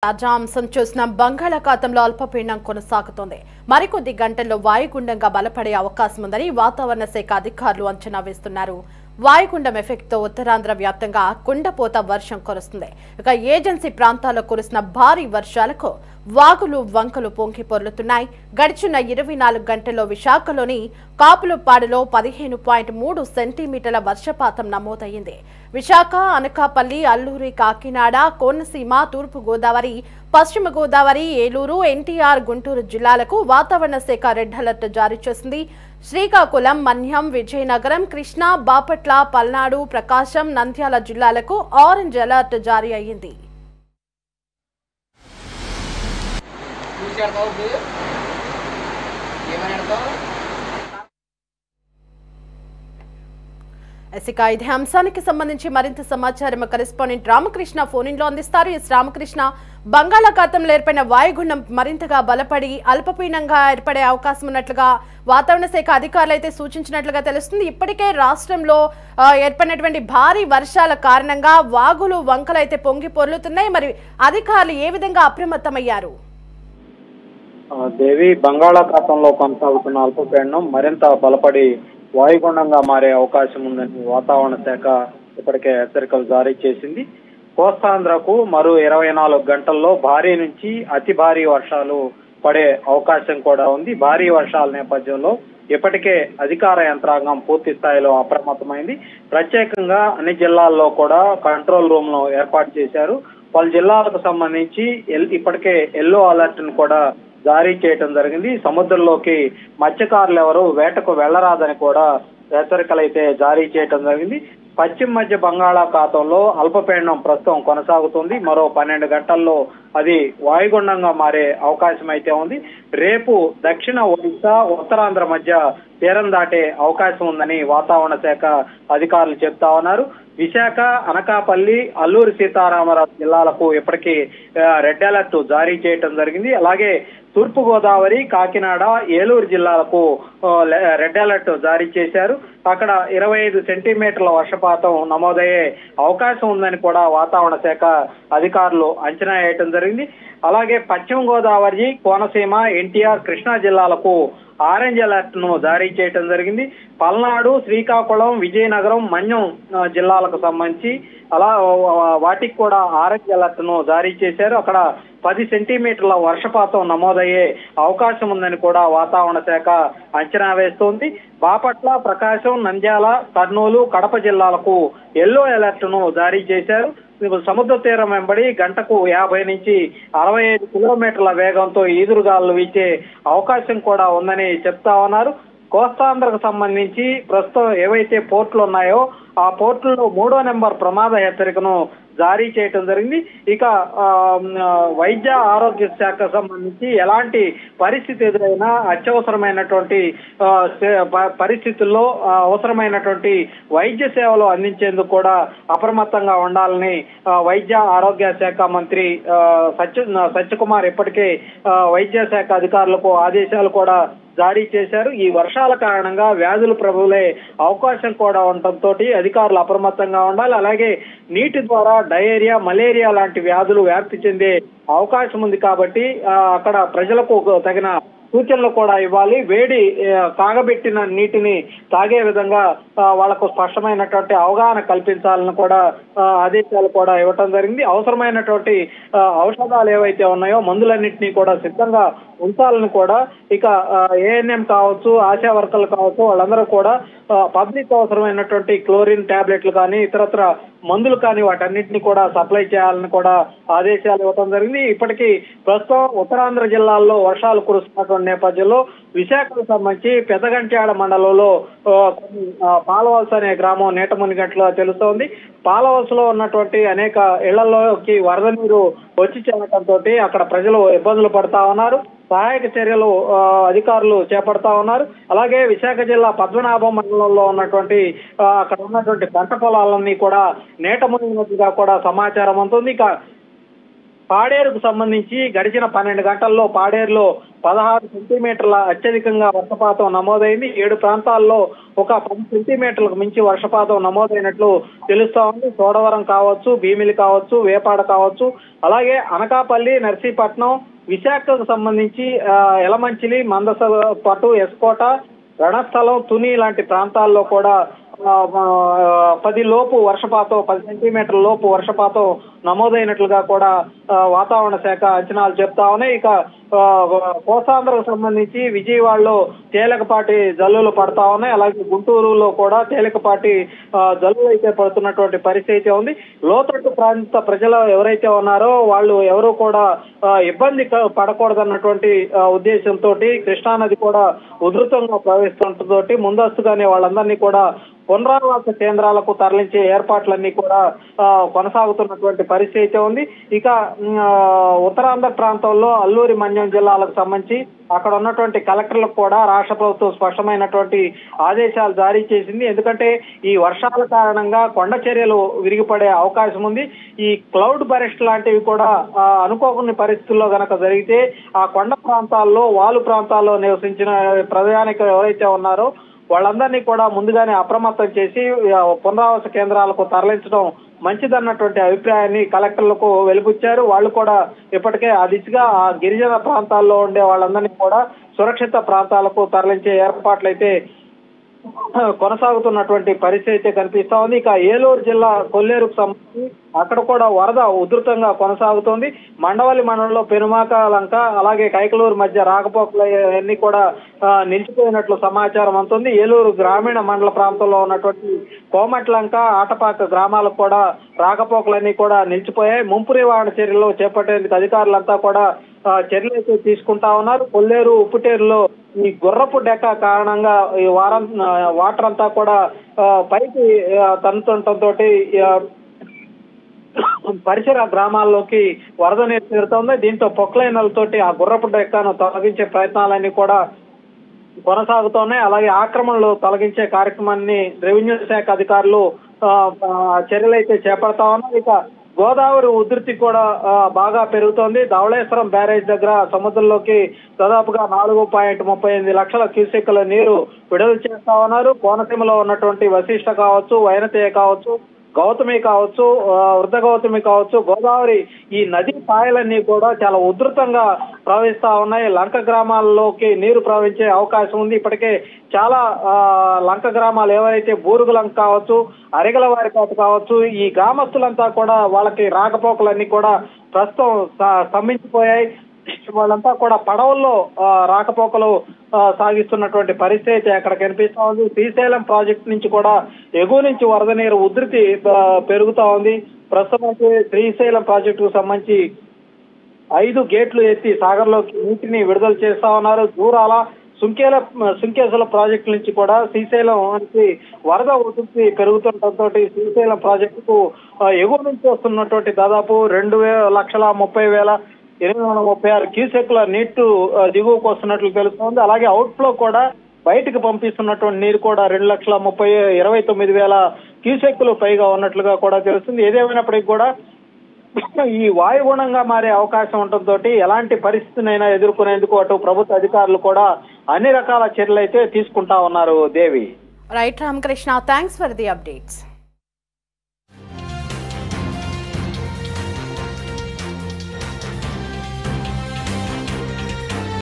తాజా అంశం చూసిన బంగాళాఖాతంలో అల్పపీడనం కొనసాగుతోంది. మరికొద్ది గంటల్లో వాయుగుండంగా బలపడే అవకాశం ఉందని వాతావరణ శాఖ అధికారులు అంచనా వేస్తున్నారు. వాయుగుండం ఎఫెక్ట్ తో ఉత్తరాంధ్ర వ్యాప్తంగా కుండపోత వర్షం కురుస్తుంది. ఇక ఏజెన్సీ ప్రాంతాల్లో కురిసిన భారీ వర్షాలకు వాగులు వంకలు పొంగి పొర్లుతున్నాయి. గడిచిన 24 గంటల్లో విశాఖలోని కాపులపాడులో 15.3 సెంటీమీటర్ల వర్షపాతం నమోదయ్యింది. విశాఖ, అనకాపల్లి, అల్లూరి, కాకినాడ, కోనసీమ, తూర్పు గోదావరి, పశ్చిమ గోదావరి, ఏలూరు, ఎన్టీఆర్, గుంటూరు జిల్లాలకు వాతావరణ శాఖ రెడ్ అలర్ట్ జారీ చేసింది. శ్రీకాకుళం, మన్యం, విజయనగరం, కృష్ణా, బాపట్ల, పల్నాడు, ప్రకాశం, నంద్యాల జిల్లాలకు ఆరెంజ్ అలర్ట్ జారీ అయ్యింది. ఇక ఇదే అంశానికి సంబంధించి మరింత సమాచారం కరెస్పాండెంట్ రామకృష్ణ ఫోన్ ఇన్ లో అందిస్తారు. రామకృష్ణ, బంగాళాఖాతంలో ఏర్పడిన వాయుగుండం మరింతగా బలపడి అల్పపీడనంగా ఏర్పడే అవకాశం ఉన్నట్లుగా వాతావరణ శాఖ అధికారులు అయితే సూచించినట్లుగా తెలుస్తుంది. ఇప్పటికే రాష్ట్రంలో ఏర్పడినటువంటి భారీ వర్షాల కారణంగా వాగులు వంకలు అయితే పొంగి పొర్లుతున్నాయి. మరి అధికారులు ఏ విధంగా అప్రమత్తమయ్యారు? దేవి, బంగాళాఖాతంలో కొనసాగుతున్న అల్పపీడనం మరింత బలపడి వాయుగుండంగా మారే అవకాశం ఉందని వాతావరణ శాఖ ఇప్పటికే హెచ్చరికలు జారీ చేసింది. కోస్తాంధ్రకు మరో 24 గంటల్లో భారీ నుంచి అతి భారీ వర్షాలు పడే అవకాశం కూడా ఉంది. భారీ వర్షాల నేపథ్యంలో ఇప్పటికే అధికార యంత్రాంగం పూర్తి స్థాయిలో అప్రమత్తమైంది. ప్రత్యేకంగా అన్ని జిల్లాల్లో కూడా కంట్రోల్ రూమ్ ను ఏర్పాటు చేశారు. పలు జిల్లాలకు సంబంధించి ఇప్పటికే ఎల్లో అలర్ట్ ను కూడా జారీ చేయడం జరిగింది. సముద్రంలోకి మత్స్యకారులు ఎవరు వేటకు వెళ్లరాదని కూడా హెచ్చరికలు అయితే జారీ చేయడం జరిగింది. పశ్చిమ మధ్య బంగాళాఖాతంలో అల్పపీడనం ప్రస్తుతం కొనసాగుతుంది. మరో 12 గంటల్లో అది వాయుగుండంగా మారే అవకాశం అయితే ఉంది. రేపు దక్షిణ ఒడిశా, ఉత్తరాంధ్ర మధ్య తీరం దాటే అవకాశం ఉందని వాతావరణ శాఖ అధికారులు చెప్తా ఉన్నారు. విశాఖ, అనకాపల్లి, అల్లూరి సీతారామరాజు జిల్లాలకు ఇప్పటికీ రెడ్ అలర్ట్ జారీ చేయడం జరిగింది. అలాగే తూర్పు గోదావరి, కాకినాడ, ఏలూరు జిల్లాలకు రెడ్ అలర్ట్ జారీ చేశారు. అక్కడ 25 సెంటీమీటర్ల వర్షపాతం నమోదయ్యే అవకాశం ఉందని కూడా వాతావరణ శాఖ అధికారులు అంచనా వేయటం జరిగింది. అలాగే పశ్చిమ గోదావరి, కోనసీమ, ఎన్టీఆర్, కృష్ణా జిల్లాలకు ఆరెంజ్ అలర్ట్ ను జారీ చేయడం జరిగింది. పల్నాడు, శ్రీకాకుళం, విజయనగరం, మన్యం జిల్లాలకు సంబంధించి వాటికి కూడా ఆరెంజ్ అలర్ట్ ను జారీ చేశారు. అక్కడ 10 సెంటీమీటర్ల వర్షపాతం నమోదయ్యే అవకాశం ఉందని కూడా వాతావరణ శాఖ అంచనా వేస్తోంది. బాపట్ల, ప్రకాశం, నంద్యాల, కర్నూలు, కడప జిల్లాలకు ఎల్లో అలర్ట్ ను జారీ చేశారు. సముద్ర తీరం వెంబడి గంటకు 50 నుంచి 65 కిలోమీటర్ల వేగంతో ఈదురుగాలు వీచే అవకాశం కూడా ఉందని చెప్తా ఉన్నారు. కోస్తాంధ్రకు సంబంధించి ప్రస్తుతం ఏవైతే పోర్టులు ఉన్నాయో ఆ పోర్టుల్లో 3వ నెంబర్ ప్రమాద హెచ్చరికను జారీ చేయటం జరిగింది. ఇక వైద్య ఆరోగ్య శాఖ సంబంధించి ఎలాంటి పరిస్థితి ఎదురైనా అత్యవసరమైనటువంటి పరిస్థితుల్లో అవసరమైనటువంటి వైద్య సేవలు అందించేందుకు కూడా అప్రమత్తంగా ఉండాలని వైద్య ఆరోగ్య శాఖ మంత్రి సత్యకుమార్ ఇప్పటికే వైద్య శాఖ అధికారులకు ఆదేశాలు కూడా జారీ చేశారు. ఈ వర్షాల కారణంగా వ్యాధులు ప్రబలే అవకాశం కూడా ఉండటంతో అధికారులు అప్రమత్తంగా ఉండాలి. అలాగే నీటి ద్వారా డయేరియా, మలేరియా లాంటి వ్యాధులు వ్యాప్తి చెందే అవకాశం ఉంది కాబట్టి అక్కడ ప్రజలకు తగిన సూచనలు కూడా ఇవ్వాలి. వేడి కాగబెట్టిన నీటిని తాగే విధంగా వాళ్లకు స్పష్టమైనటువంటి అవగాహన కల్పించాలని కూడా ఆదేశాలు కూడా ఇవ్వటం జరిగింది. అవసరమైనటువంటి ఔషధాలు ఏవైతే ఉన్నాయో మందులన్నింటినీ కూడా సిద్ధంగా ఉంచాలని కూడా ఇక ఏఎన్ఎం కావచ్చు, ఆశా వర్కర్లు కావచ్చు, వాళ్ళందరూ కూడా పబ్లిక్ అవసరమైనటువంటి క్లోరిన్ టాబ్లెట్లు కానీ ఇతరత్ర మందులు కానీ వాటన్నిటిని కూడా సప్లై చేయాలని కూడా ఆదేశాలు ఇవ్వడం జరిగింది. ఇప్పటికీ ప్రస్తుతం ఉత్తరాంధ్ర జిల్లాల్లో వర్షాలు కురుస్తున్నటువంటి నేపథ్యంలో విశాఖకు సంబంధించి పెదగంట్యాడ మండలంలో పాలవలస అనే గ్రామం నీట మునిగినట్లుగా తెలుస్తోంది. పాలవలసలో ఉన్నటువంటి అనేక ఇళ్లలోకి వరద నీరు వచ్చి చేరటంతో అక్కడ ప్రజలు ఇబ్బందులు పడతా ఉన్నారు. సహాయక చర్యలు అధికారులు చేపడతా ఉన్నారు. అలాగే విశాఖ జిల్లా పద్మనాభం మండలంలో ఉన్నటువంటి అక్కడ ఉన్నటువంటి పంట పొలాలన్నీ కూడా నీట మునిగినట్టుగా కూడా సమాచారం అందుతుంది. ఇక పాడేరుకు సంబంధించి గడిచిన 12 గంటల్లో పాడేరులో 16 సెంటీమీటర్ల అత్యధికంగా వర్షపాతం నమోదైంది. 7 ప్రాంతాల్లో ఒక 10 సెంటీమీటర్లకు మించి వర్షపాతం నమోదైనట్లు తెలుస్తా ఉంది. చోడవరం కావచ్చు, భీమిలి కావచ్చు, వేపాడ కావచ్చు, అలాగే అనకాపల్లి, నర్సీపట్నం, విశాఖకు సంబంధించి యలమంచిలి, మందసపాటు, ఎస్కోట, రణస్థలం, తుని లాంటి ప్రాంతాల్లో కూడా 10 లోపు వర్షపాతం, 10 సెంటీమీటర్ల లోపు వర్షపాతం నమోదైనట్లుగా కూడా వాతావరణ శాఖ అంచనాలు చెప్తా ఉన్నాయి. ఇక కోస్తాంధ్రకు సంబంధించి విజయవాడలో తేలికపాటి జల్లులు పడతా ఉన్నాయి. అలాగే గుంటూరులో కూడా తేలికపాటి జల్లులు అయితే పడుతున్నటువంటి పరిస్థితి ఉంది. లోతట్టు ప్రాంత ప్రజలు ఎవరైతే ఉన్నారో వాళ్ళు ఎవరు కూడా ఇబ్బంది పడకూడదన్నటువంటి ఉద్దేశంతో కృష్ణానది కూడా ఉధృతంగా ప్రవహిస్తుంటతోటి ముందస్తుగానే వాళ్ళందరినీ కూడా పునరావాస కేంద్రాలకు తరలించే ఏర్పాట్లన్నీ కూడా కొనసాగుతున్నటువంటి పరిస్థితి ఉంది. ఇక ఉత్తరాంధ్ర ప్రాంతంలో అల్లూరి మన్యం జిల్లాలకు సంబంధించి అక్కడ ఉన్నటువంటి కలెక్టర్లకు కూడా రాష్ట్ర ప్రభుత్వం స్పష్టమైనటువంటి ఆదేశాలు జారీ చేసింది. ఎందుకంటే ఈ వర్షాల కారణంగా కొండ చర్యలు విరిగిపడే అవకాశం ఉంది. ఈ క్లౌడ్ బరెస్ట్ లాంటివి కూడా అనుకోని పరిస్థితుల్లో గనక జరిగితే ఆ కొండ ప్రాంతాల్లో, వాలు ప్రాంతాల్లో నివసించిన ప్రజానికులు ఎవరైతే ఉన్నారో వాళ్ళందరినీ కూడా ముందుగానే అప్రమత్తం చేసి పునరావాస కేంద్రాలకు తరలించడం మంచిదన్నటువంటి అభిప్రాయాన్ని కలెక్టర్లకు వెలిబుచ్చారు. వాళ్ళు కూడా ఇప్పటికే ఆ దిశగా ఆ గిరిజన ప్రాంతాల్లో ఉండే వాళ్ళందరినీ కూడా సురక్షిత ప్రాంతాలకు తరలించే ఏర్పాట్లు అయితే కొనసాగుతున్నటువంటి పరిస్థితి కనిపిస్తా ఉంది. ఇక ఏలూరు జిల్లా కొల్లేరుకు సంబంధించి అక్కడ కూడా వరద ఉధృతంగా కొనసాగుతోంది. మండవల్లి మండలంలో పెనుమాక లంక, అలాగే కైకలూరు మధ్య రాకపోకలు అన్ని కూడా నిలిచిపోయినట్లు సమాచారం అందుతుంది. ఏలూరు గ్రామీణ మండల ప్రాంతంలో ఉన్నటువంటి కోమట్లంక, ఆటపాక గ్రామాలకు కూడా రాకపోకలన్నీ కూడా నిలిచిపోయాయి. ముంపు నివారణ చర్యలు చేపట్టేందుకు అధికారులంతా కూడా చర్యలు అయితే తీసుకుంటా ఉన్నారు. కొల్లేరు, ఉప్పుటేరులో ఈ గుర్రపు డెక్క కారణంగా ఈ వాటర్ అంతా కూడా పైకి తన్నుతుండటంతో పరిసర గ్రామాల్లోకి వరద నీరు చేరుతోంది. దీంతో పొక్లైనలతోటి ఆ గుర్రపు డెక్కను తొలగించే ప్రయత్నాలన్నీ కూడా కొనసాగుతున్నాయి. అలాగే ఆక్రమణలు తొలగించే కార్యక్రమాన్ని రెవెన్యూ శాఖ అధికారులు చర్యలు అయితే చేపడతా ఉన్నారు. ఇక గోదావరి ఉధృతి కూడా బాగా పెరుగుతోంది. ధవళేశ్వరం బ్యారేజ్ దగ్గర సముద్రంలోకి దాదాపుగా 4.38 లక్షల క్యూసెక్కుల నీరు విడుదల చేస్తా ఉన్నారు. కోనసీమలో ఉన్నటువంటి వశిష్ఠ కావచ్చు, వైనతేయ కావచ్చు, గౌతమి కావచ్చు, వృద్ధ గౌతమి కావచ్చు, గోదావరి ఈ నది పాయలన్నీ కూడా చాలా ఉధృతంగా ప్రవహిస్తా ఉన్నాయి. లంక గ్రామాల్లోకి నీరు ప్రవహించే అవకాశం ఉంది. ఇప్పటికే చాలా లంక గ్రామాలు ఎవరైతే బూరుగు లంక కావచ్చు, అరిగల వారికోట కావచ్చు, ఈ గ్రామస్తులంతా కూడా వాళ్ళకి రాకపోకలన్నీ కూడా ప్రస్తుతం స్తంభించిపోయాయి. వాళ్ళంతా కూడా పడవల్లో రాకపోకలు సాగిస్తున్నటువంటి పరిస్థితి అక్కడ కనిపిస్తా ఉంది. శ్రీశైలం ప్రాజెక్టు నుంచి కూడా ఎగువ నుంచి వరద నీరు ఉధృతి పెరుగుతా ఉంది. ప్రస్తుతం శ్రీశైలం ప్రాజెక్టుకు సంబంధించి 5 గేట్లు ఎత్తి సాగర్లోకి నీటిని విడుదల చేస్తా ఉన్నారు. దూరాల సుంకేసుల ప్రాజెక్టు నుంచి కూడా శ్రీశైలం వరద ఉధృతి పెరుగుతుండటంతో శ్రీశైలం ప్రాజెక్టుకు ఎగువ నుంచి వస్తున్నటువంటి దాదాపు 2,30,836 క్యూసెక్ల నీటు దిగువకు వస్తున్నట్లు తెలుస్తోంది. అలాగే అవుట్ ఫ్లో కూడా బయటకు పంపిస్తున్నటువంటి నీరు కూడా 2,29,000 క్యూసెక్కులు పైగా ఉన్నట్లుగా కూడా తెలుస్తుంది. ఏదేమైనప్పటికీ కూడా ఈ వాయుగుణంగా మారే అవకాశం ఉండటంతో ఎలాంటి పరిస్థితినైనా ఎదుర్కొనేందుకు అటు ప్రభుత్వ అధికారులు కూడా అన్ని రకాల చర్యలు అయితే తీసుకుంటా ఉన్నారు. Devi. Right Ramakrishna, thanks for the updates.